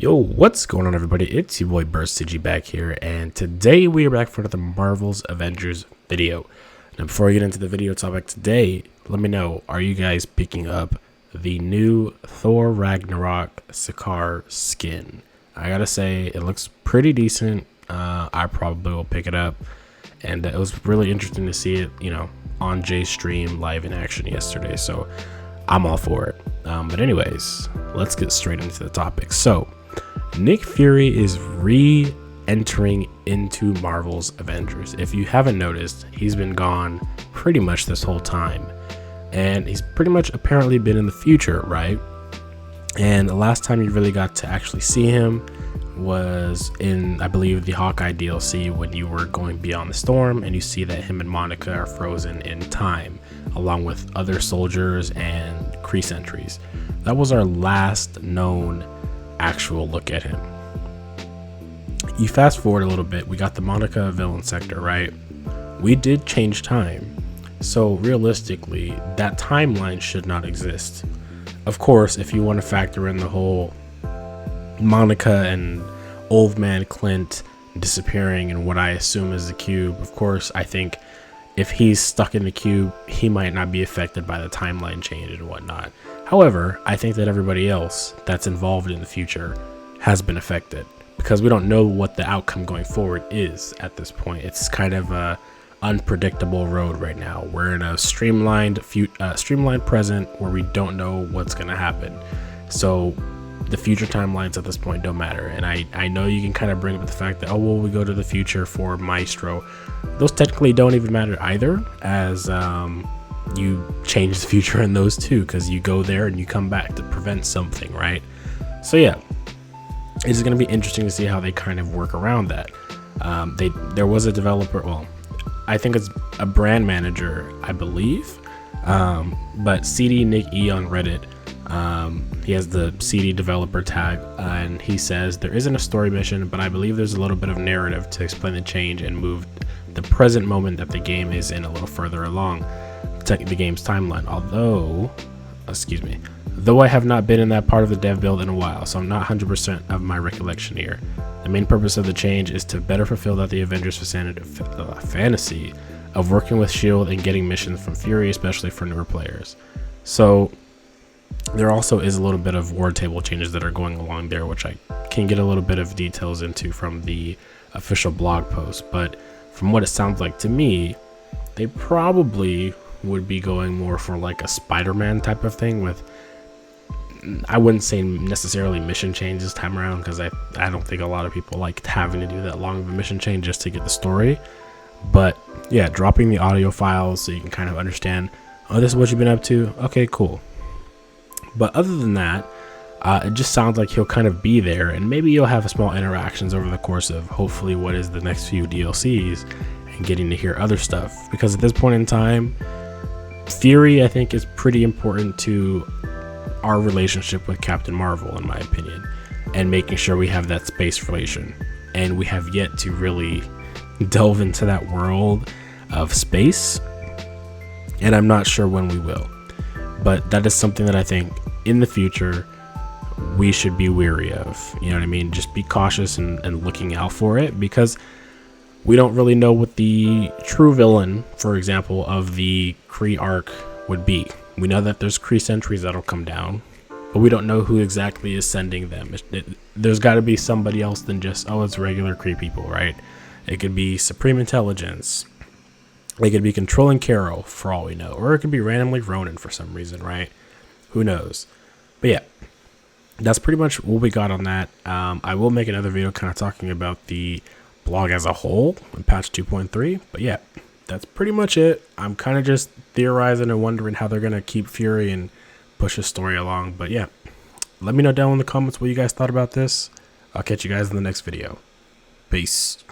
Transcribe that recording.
Yo, what's going on, everybody? It's your boy burstzgyt back here, and today we are back for another Marvel's Avengers video. Now, before I get into the video topic today, let me know, are you guys picking up the new Thor Ragnarok Sakaar skin? I gotta say, it looks pretty decent. I probably will pick it up, and it was really interesting to see it, on Jay's stream live in action yesterday, so I'm all for it. But anyways, let's get straight into the topic. So, Nick Fury is re-entering into Marvel's Avengers. If you haven't noticed, he's been gone pretty much this whole time. And he's pretty much apparently been in the future, right? And the last time you really got to actually see him was in, I believe, the Hawkeye DLC when you were going beyond the storm and you see that him and Monica are frozen in time, along with other soldiers and Kree sentries. That was our last known actual look at him. You fast forward a little bit, we got the Monica villain sector, right? We did change time, so realistically that timeline should not exist. Of course, if you want to factor in the whole Monica and old man Clint disappearing and what I assume is the cube, of course I think if he's stuck in the cube, he might not be affected by the timeline change and whatnot. However, I think that everybody else that's involved in the future has been affected because we don't know what the outcome going forward is at this point. It's kind of a unpredictable road right now. We're in a streamlined present where we don't know what's going to happen. So the future timelines at this point don't matter. And I know you can kind of bring up the fact that, oh, well, we go to the future for Maestro. Those technically don't even matter either, as you change the future in those too, because you go there and you come back to prevent something, right? So yeah, it's going to be interesting to see how they kind of work around that. There was a developer, well, I think it's a brand manager, I believe, but CD Nick E on Reddit, he has the CD developer tag, and he says there isn't a story mission, but I believe there's a little bit of narrative to explain the change and move the present moment that the game is in a little further along the game's timeline. Though I have not been in that part of the dev build in a while, so I'm not 100% of my recollection here. The main purpose of the change is to better fulfill that the Avengers fantasy of working with S.H.I.E.L.D. and getting missions from Fury, especially for newer players. So there also is a little bit of word table changes that are going along there, which I can get a little bit of details into from the official blog post. But from what it sounds like to me, they probably would be going more for like a Spider-Man type of thing with, I wouldn't say necessarily mission change this time around, because I don't think a lot of people like having to do that long of a mission change just to get the story. But yeah, dropping the audio files so you can kind of understand, oh, this is what you've been up to. Okay, cool. But other than that, it just sounds like he'll kind of be there, and maybe you'll have small interactions over the course of hopefully what is the next few DLCs and getting to hear other stuff. Because at this point in time, Fury, I think, is pretty important to our relationship with Captain Marvel, in my opinion, and making sure we have that space relation. And we have yet to really delve into that world of space, and I'm not sure when we will. But that is something that I think in the future we should be wary of. You know what I mean? Just be cautious and looking out for it, because we don't really know what the true villain, for example, of the Kree Arc would be. We know that there's Kree sentries that'll come down, but we don't know who exactly is sending them. There's got to be somebody else than just, oh, it's regular Kree people, right? It could be Supreme Intelligence. It could be controlling Carol, for all we know. Or it could be randomly Ronin for some reason, right? Who knows? But yeah, that's pretty much what we got on that. I will make another video kind of talking about the blog as a whole in patch 2.3. But yeah, that's pretty much it. I'm kind of just theorizing and wondering how they're going to keep Fury and push his story along. But yeah, let me know down in the comments what you guys thought about this. I'll catch you guys in the next video. Peace.